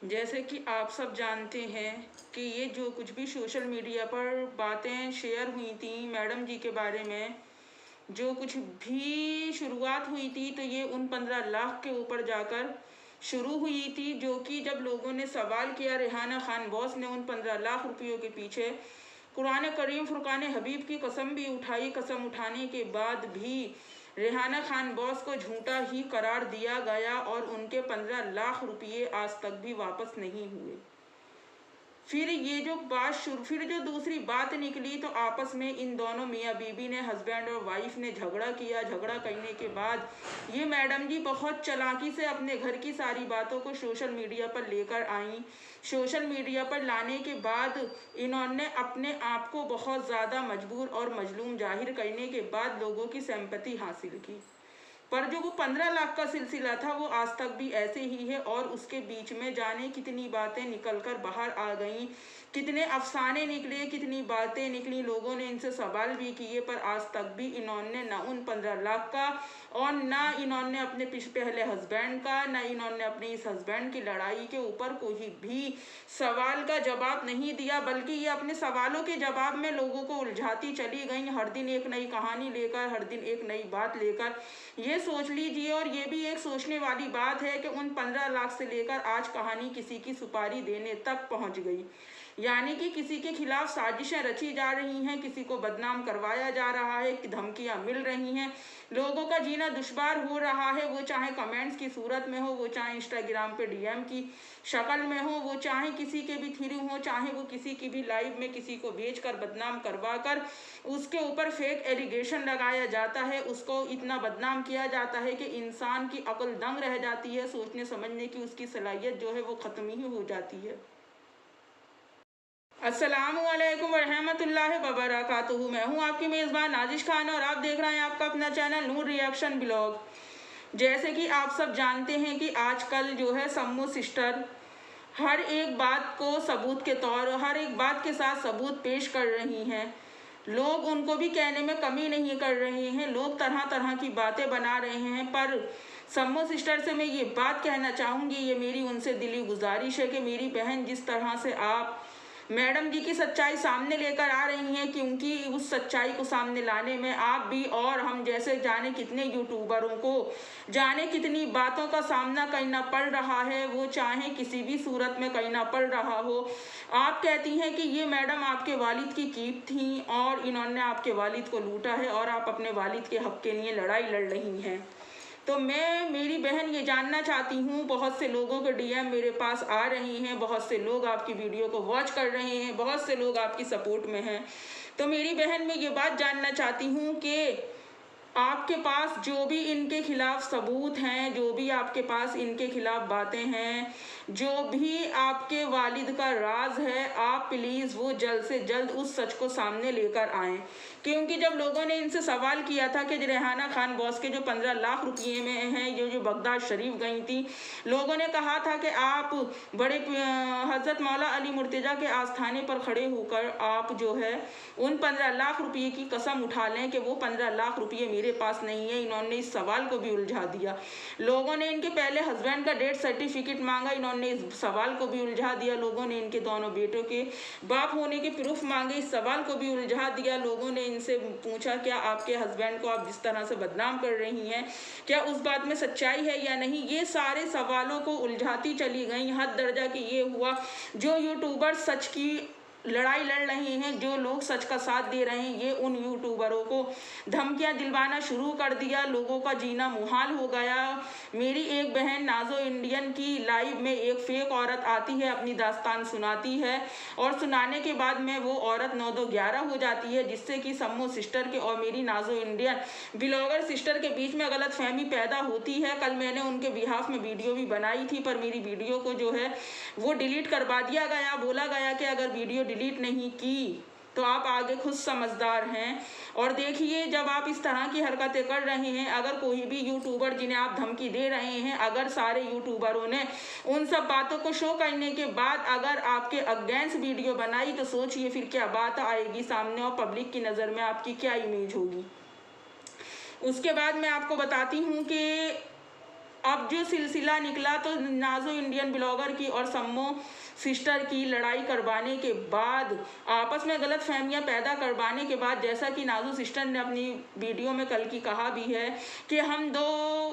जैसे कि आप सब जानते हैं कि ये जो कुछ भी सोशल मीडिया पर बातें शेयर हुई थी मैडम जी के बारे में, जो कुछ भी शुरुआत हुई थी तो ये उन 15 लाख के ऊपर जाकर शुरू हुई थी। जो कि जब लोगों ने सवाल किया, रेहाना खान बॉस ने उन 15 लाख रुपयों के पीछे कुरान करीम फुरकान हबीब की कसम भी उठाई। कसम उठाने के बाद भी रेहाना खान बॉस को झूठा ही करार दिया गया और उनके 15 लाख रुपये आज तक भी वापस नहीं हुए। फिर जो दूसरी बात निकली तो आपस में इन दोनों मियाँ बीबी ने, हस्बैंड और वाइफ ने झगड़ा किया। झगड़ा करने के बाद ये मैडम जी बहुत चालाकी से अपने घर की सारी बातों को सोशल मीडिया पर लेकर आई। सोशल मीडिया पर लाने के बाद इन्होंने अपने आप को बहुत ज़्यादा मजबूर और मजलूम जाहिर करने के बाद लोगों की सिंपैथी हासिल की। पर जो वो 15 लाख का सिलसिला था वो आज तक भी ऐसे ही है और उसके बीच में जाने कितनी बातें निकल कर बाहर आ गई, कितने अफसाने निकले, कितनी बातें निकली। लोगों ने इनसे सवाल भी किए पर आज तक भी इन्होंने ना उन 15 लाख का और ना इन्होंने अपने पहले हस्बैंड का, ना इन्होंने अपने इस हस्बैंड की लड़ाई के ऊपर कोई भी सवाल का जवाब नहीं दिया, बल्कि ये अपने सवालों के जवाब में लोगों को उलझाती चली गई। हर दिन एक नई कहानी लेकर, हर दिन एक नई बात लेकर। ये सोच लीजिए, और ये भी एक सोचने वाली बात है कि उन 15 लाख से लेकर आज कहानी किसी की सुपारी देने तक पहुंच गई। यानी कि किसी के खिलाफ साजिशें रची जा रही हैं, किसी को बदनाम करवाया जा रहा है, धमकियां मिल रही हैं, लोगों का जीना दुश्वार हो रहा है। वो चाहे कमेंट्स की सूरत में हो, वो चाहे इंस्टाग्राम पे डीएम की शक्ल में हो, वो चाहे किसी के भी थ्रू हो, चाहे वो किसी की भी लाइव में किसी को भेजकर बदनाम करवा कर उसके ऊपर फेक एलिगेशन लगाया जाता है, उसको इतना बदनाम किया जाता है कि इंसान की अक्ल दंग रह जाती है। सोचने समझने की उसकी सलाहियत जो है वो ख़त्म ही हो जाती है। अस्सलामुअलैकुम वरहमतुल्लाहि वबरकातुहू। मैं हूँ आपकी मेज़बान नाजिश खान और आप देख रहे हैं आपका अपना चैनल नूर रिएक्शन ब्लॉग। जैसे कि आप सब जानते हैं कि आजकल जो है सम्मू सिस्टर हर एक बात को सबूत के तौर, हर एक बात के साथ सबूत पेश कर रही हैं। लोग उनको भी कहने में कमी नहीं कर रहे हैं, लोग तरह तरह की बातें बना रहे हैं। पर सम्मू सिस्टर से मैं ये बात कहना चाहूँगी, ये मेरी उनसे दिली गुजारिश है कि मेरी बहन, जिस तरह से आप मैडम जी की सच्चाई सामने लेकर आ रही हैं, क्योंकि उस सच्चाई को सामने लाने में आप भी और हम जैसे जाने कितने यूट्यूबरों को जाने कितनी बातों का सामना करना पड़ रहा है, वो चाहे किसी भी सूरत में करना पड़ रहा हो। आप कहती हैं कि ये मैडम आपके वालिद की कीप थी और इन्होंने आपके वालिद को लूटा है और आप अपने वालिद के हक के लिए लड़ाई लड़ रही हैं। तो मैं, मेरी बहन, ये जानना चाहती हूँ, बहुत से लोगों के डीएम मेरे पास आ रही हैं, बहुत से लोग आपकी वीडियो को वॉच कर रहे हैं, बहुत से लोग आपकी सपोर्ट में हैं। तो मेरी बहन, मैं ये बात जानना चाहती हूँ कि आपके पास जो भी इनके खिलाफ सबूत हैं, जो भी आपके पास इनके खिलाफ बातें हैं, जो भी आपके वालिद का राज है, आप प्लीज़ वो जल्द से जल्द उस सच को सामने लेकर आएँ। क्योंकि जब लोगों ने इनसे सवाल किया था कि रेहाना खान बॉस के जो 15 लाख रुपये में हैं, जो बगदाद शरीफ गई थी, लोगों ने कहा था कि आप बड़े हज़रत मौला अली मुर्तज़ा के आस्थाने पर खड़े होकर आप जो है उन 15 लाख रुपये की कसम उठा लें कि वो 15 लाख रुपये मेरे पास नहीं है। इन्होंने इस सवाल को भी उलझा दिया। लोगों ने इनके पहले हस्बैंड का डेथ सर्टिफिकेट मांगा, इन्होंने इस सवाल को भी उलझा दिया। लोगों ने इनके दोनों बेटों के बाप होने के प्रूफ मांगे, इस सवाल को भी उलझा दिया। लोगों ने इनसे पूछा, क्या आपके हस्बैंड को आप जिस तरह से बदनाम कर रही हैं, क्या उस बात में सच्चाई है या नहीं। ये सारे सवालों को उलझाती चली गई। हद दर्जा कि ये हुआ, जो यूट्यूबर सच की लड़ाई लड़ रहे हैं, जो लोग सच का साथ दे रहे हैं, ये उन यूट्यूबरों को धमकियां दिलवाना शुरू कर दिया। लोगों का जीना मुहाल हो गया। मेरी एक बहन नाजो इंडियन की लाइव में एक फेक औरत आती है, अपनी दास्तान सुनाती है और सुनाने के बाद में वो औरत 9-2-11 हो जाती है, जिससे कि सम्मू सिस्टर के और मेरी नाजो इंडियन ब्लॉगर सिस्टर के बीच में गलत फहमी पैदा होती है। कल मैंने उनके बिहाफ में वीडियो भी बनाई थी, पर मेरी वीडियो को जो है वो डिलीट करवा दिया गया। बोला गया कि अगर वीडियो डिलीट नहीं की तो आप आगे खुद समझदार हैं। और देखिए, जब आप इस तरह की हरकतें कर रहे हैं, अगर कोई भी यूट्यूबर जिन्हें आप धमकी दे रहे हैं, अगर सारे यूट्यूबरों ने उन सब बातों को शो करने के बाद अगर आपके अगेंस्ट वीडियो बनाई, तो सोचिए फिर क्या बात आएगी सामने और पब्लिक की नज़र में आपकी क्या इमेज होगी। उसके बाद मैं आपको बताती हूँ कि अब जो सिलसिला निकला तो नाजो इंडियन ब्लॉगर की और सम्मो सिस्टर की लड़ाई करवाने के बाद, आपस में गलत फहमियाँ पैदा करवाने के बाद, जैसा कि नाजो सिस्टर ने अपनी वीडियो में कल की कहा भी है कि हम दो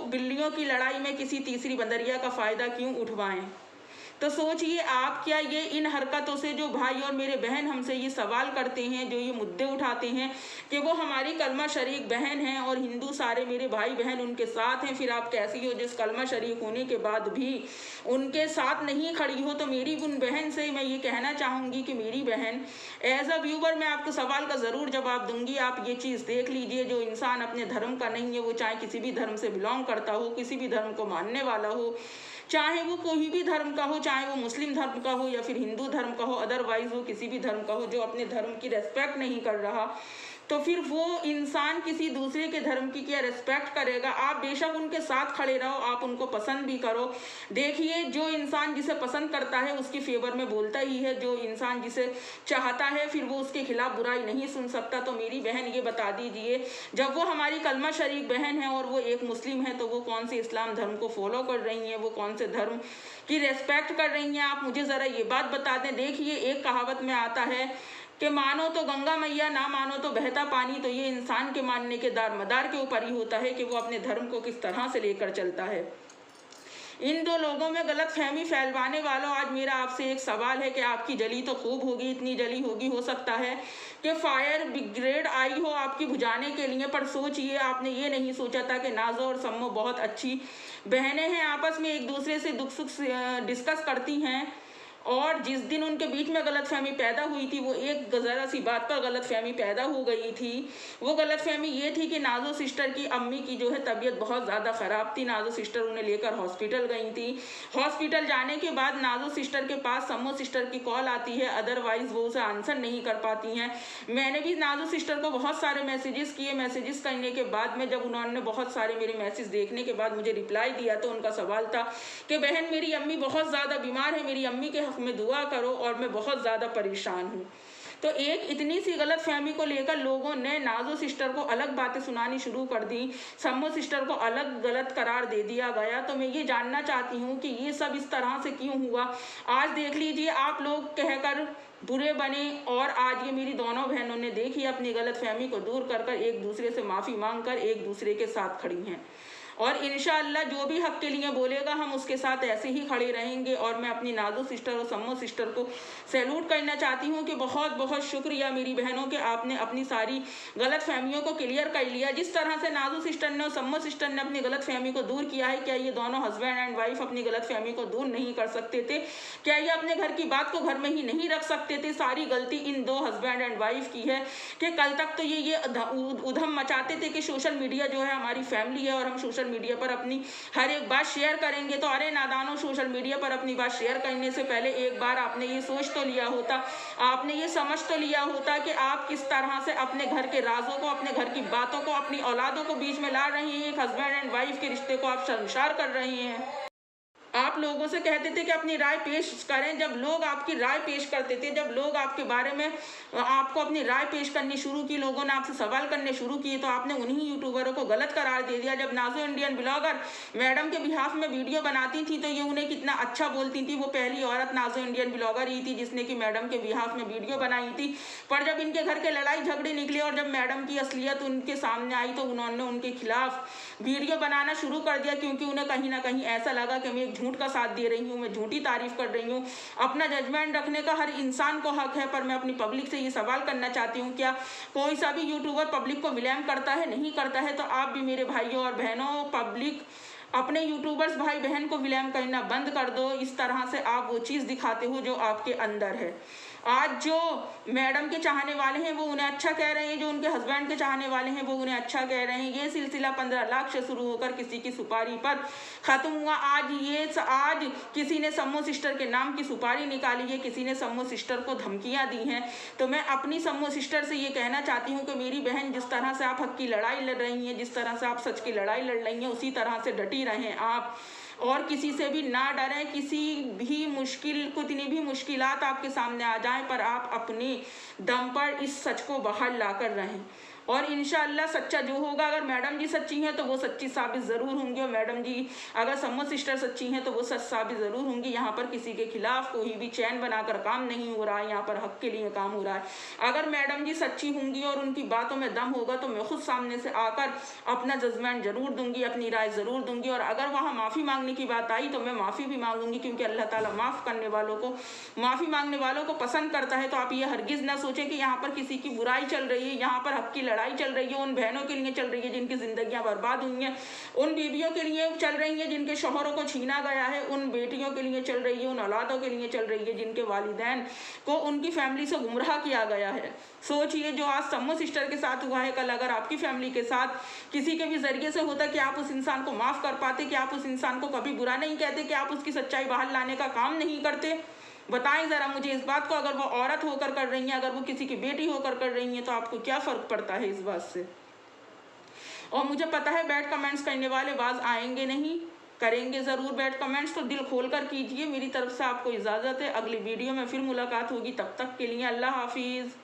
बिल्लियों की लड़ाई में किसी तीसरी बंदरिया का फ़ायदा क्यों उठवाएं। तो सोचिए आप, क्या ये इन हरकतों से जो भाई और मेरे बहन हमसे ये सवाल करते हैं, जो ये मुद्दे उठाते हैं कि वो हमारी कलमा शरीक बहन हैं और हिंदू सारे मेरे भाई बहन उनके साथ हैं, फिर आप कैसी हो जिस कलमा शरीक होने के बाद भी उनके साथ नहीं खड़ी हो। तो मेरी उन बहन से मैं ये कहना चाहूँगी कि मेरी बहन, एज अ व्यूवर मैं आपके सवाल का ज़रूर जवाब दूंगी। आप ये चीज़ देख लीजिए, जो इंसान अपने धर्म का नहीं है, वो चाहे किसी भी धर्म से बिलोंग करता हो, किसी भी धर्म को मानने वाला हो, चाहे वो कोई भी धर्म का हो, चाहे वो मुस्लिम धर्म का हो या फिर हिंदू धर्म का हो, अदरवाइज वो किसी भी धर्म का हो, जो अपने धर्म की रेस्पेक्ट नहीं कर रहा, तो फिर वो इंसान किसी दूसरे के धर्म की क्या रेस्पेक्ट करेगा। आप बेशक उनके साथ खड़े रहो, आप उनको पसंद भी करो। देखिए, जो इंसान जिसे पसंद करता है उसके फेवर में बोलता ही है, जो इंसान जिसे चाहता है फिर वो उसके खिलाफ बुराई नहीं सुन सकता। तो मेरी बहन ये बता दीजिए, जब वो हमारी कलमा शरीक बहन है और वो एक मुस्लिम है, तो वो कौन से इस्लाम धर्म को फॉलो कर रही हैं, वो कौन से धर्म की रेस्पेक्ट कर रही हैं, आप मुझे ज़रा ये बात बता दें। देखिए, एक कहावत में आता है कि मानो तो गंगा मैया, ना मानो तो बहता पानी। तो ये इंसान के मानने के दारमदार के ऊपर ही होता है कि वो अपने धर्म को किस तरह से लेकर चलता है। इन दो लोगों में गलत फहमी फैलवाने वालों, आज मेरा आपसे एक सवाल है कि आपकी जली तो खूब होगी, इतनी जली होगी, हो सकता है कि फायर ब्रिगेड आई हो आपकी बुझाने के लिए, पर सोचिए आपने ये नहीं सोचा था कि नाजो और सम्मो बहुत अच्छी बहनें हैं, आपस में एक दूसरे से दुख सुख डिस्कस करती हैं, और जिस दिन उनके बीच में गलतफहमी पैदा हुई थी, वो एक ज़रा सी बात पर गलतफहमी पैदा हो गई थी। वो गलतफहमी ये थी कि नाजो सिस्टर की अम्मी की जो है तबीयत बहुत ज़्यादा ख़राब थी। नाजो सिस्टर उन्हें लेकर हॉस्पिटल गई थी। हॉस्पिटल जाने के बाद नाजो सिस्टर के पास सम्मो सिस्टर की कॉल आती है, अदरवाइज़ वो उसे आंसर नहीं कर पाती हैं। मैंने भी नाजो सिस्टर को बहुत सारे मैसेजेस किए। मैसेजेस करने के बाद में जब उन्होंने बहुत सारे मेरे मैसेज देखने के बाद मुझे रिप्लाई दिया, तो उनका सवाल था कि बहन, मेरी अम्मी बहुत ज़्यादा बीमार है, मेरी अम्मी के हक़ में दुआ करो और मैं बहुत ज़्यादा परेशान हूँ। तो एक इतनी सी गलत फहमी को लेकर लोगों ने नाजो सिस्टर को अलग बातें सुनानी शुरू कर दी, सम्मो सिस्टर को अलग गलत करार दे दिया गया। तो मैं ये जानना चाहती हूँ कि ये सब इस तरह से क्यों हुआ। आज देख लीजिए, आप लोग कहकर बुरे बने और आज ये मेरी दोनों बहनों ने देखी अपनी गलत फहमी को दूर कर कर एक दूसरे से माफ़ी मांग कर एक दूसरे के साथ खड़ी हैं। और इंशाअल्लाह जो भी हक़ के लिए बोलेगा हम उसके साथ ऐसे ही खड़े रहेंगे। और मैं अपनी नाजो सिस्टर और सम्मो सिस्टर को सैल्यूट करना चाहती हूँ कि बहुत बहुत शुक्रिया मेरी बहनों के, आपने अपनी सारी गलत फहमियों को क्लियर कर लिया। जिस तरह से नाजो सिस्टर ने और सम्मो सिस्टर ने अपनी गलत फहमी को दूर किया है, क्या ये दोनों हस्बैंड एंड वाइफ अपनी गलत फहमी को दूर नहीं कर सकते थे? क्या ये अपने घर की बात को घर में ही नहीं रख सकते थे? सारी गलती इन दो हस्बैंड एंड वाइफ की है कि कल तक तो ये उधम मचाते थे कि सोशल मीडिया जो है हमारी फैमिली है और हम सोशल मीडिया पर अपनी हर एक बात शेयर करेंगे। तो अरे नादानों, सोशल मीडिया पर अपनी बात शेयर करने से पहले एक बार आपने ये सोच तो लिया होता, आपने ये समझ तो लिया होता कि आप किस तरह से अपने घर के राजों को, अपने घर की बातों को, अपनी औलादों को बीच में ला रहे हैं। एक हस्बैंड एंड वाइफ के रिश्ते को आप शर्मसार कर रहे हैं। आप लोगों से कहते थे कि अपनी राय पेश करें। जब लोग आपकी राय पेश करते थे, जब लोग आपके बारे में आपको अपनी राय पेश करनी शुरू की, लोगों ने आपसे सवाल करने शुरू किए, तो आपने उन्हीं यूट्यूबरों को गलत करार दे दिया। जब नाजो इंडियन ब्लॉगर मैडम के बिहाफ में वीडियो बनाती थी तो ये उन्हें कितना अच्छा बोलती थी। वो पहली औरत नाजो इंडियन ब्लॉगर ही थी जिसने कि मैडम के बिहाफ में वीडियो बनाई थी। पर जब इनके घर के लड़ाई झगड़े निकले और जब मैडम की असलियत उनके सामने आई, तो उन्होंने उनके खिलाफ वीडियो बनाना शुरू कर दिया, क्योंकि उन्हें कहीं ना कहीं ऐसा लगा कि मैं एक झूठ का साथ दे रही हूँ, मैं झूठी तारीफ कर रही हूँ। अपना जजमेंट रखने का हर इंसान को हक है, पर मैं अपनी पब्लिक से ये सवाल करना चाहती हूँ, क्या कोई सा भी यूट्यूबर पब्लिक को ब्लेम करता है? नहीं करता है। तो आप भी मेरे भाइयों और बहनों, पब्लिक अपने यूट्यूबर्स भाई बहन को ब्लेम करना बंद कर दो। इस तरह से आप वो चीज़ दिखाते हो जो आपके अंदर है। आज जो मैडम के चाहने वाले हैं वो उन्हें अच्छा कह रहे हैं, जो उनके हस्बैंड के चाहने वाले हैं वो उन्हें अच्छा कह रहे हैं। ये सिलसिला 15 लाख से शुरू होकर किसी की सुपारी पर ख़त्म हुआ। आज किसी ने सम्मो सिस्टर के नाम की सुपारी निकाली है, किसी ने सम्मो सिस्टर को धमकियां दी हैं। तो मैं अपनी सम्मो सिस्टर से ये कहना चाहती हूँ कि मेरी बहन, जिस तरह से आप हक की लड़ाई लड़ रही हैं, जिस तरह से आप सच की लड़ाई लड़ रही हैं, उसी तरह से डटी रहें आप, और किसी से भी ना डरें। किसी भी कितनी भी मुश्किलात आपके सामने आ जाएं, पर आप अपने दम पर इस सच को बाहर लाकर रहें। और इंशाअल्लाह सच्चा जो होगा, अगर मैडम जी सच्ची हैं तो वो सच्ची साबित ज़रूर होंगी, और मैडम जी अगर सम्मो सिस्टर सच्ची हैं तो वो सच साबित ज़रूर होंगी। यहाँ पर किसी के खिलाफ कोई भी चैन बनाकर काम नहीं हो रहा है, यहाँ पर हक के लिए काम हो रहा है। अगर मैडम जी सच्ची होंगी और उनकी बातों में दम होगा तो मैं खुद सामने से आकर अपना जजमेंट ज़रूर दूंगी, अपनी राय ज़रूर दूंगी। और अगर वहाँ माफ़ी मांगने की बात आई तो मैं माफ़ी भी मांगूंगी, क्योंकि अल्लाह ताला माफ़ करने वालों को, माफ़ी मांगने वालों को पसंद करता है। तो आप ये हरगिज़ ना सोचें कि यहाँ पर किसी की बुराई चल रही है, यहाँ पर हक की लड़ाई चल रही है, उन बहनों के लिए चल रही है जिनकी ज़िंदगियाँ बर्बाद हुई हैं, उन बीवियों के लिए चल रही हैं जिनके शौहरों को छीना गया है, उन बेटियों के लिए चल रही है, उन औलादों के लिए चल रही है जिनके वालिदैन को उनकी फैमिली से गुमराह किया गया है। सोचिए, जो आज सम्मो सिस्टर के साथ हुआ है, कल अगर आपकी फैमिली के साथ किसी के भी जरिए से होता, कि आप उस इंसान को माफ़ कर पाते, कि आप उस इंसान को कभी बुरा नहीं कहते, कि आप उसकी सच्चाई बाहर लाने का काम नहीं करते? बताएं ज़रा मुझे इस बात को। अगर वो औरत होकर कर रही हैं, अगर वो किसी की बेटी होकर कर रही हैं, तो आपको क्या फ़र्क पड़ता है इस बात से? और मुझे पता है बैड कमेंट्स करने वाले बाज आएंगे नहीं, करेंगे ज़रूर बैड कमेंट्स, तो दिल खोल कर कीजिए। मेरी तरफ से आपको इजाज़त है, अगली वीडियो में फिर मुलाकात होगी, तब तक के लिए अल्लाह हाफिज़।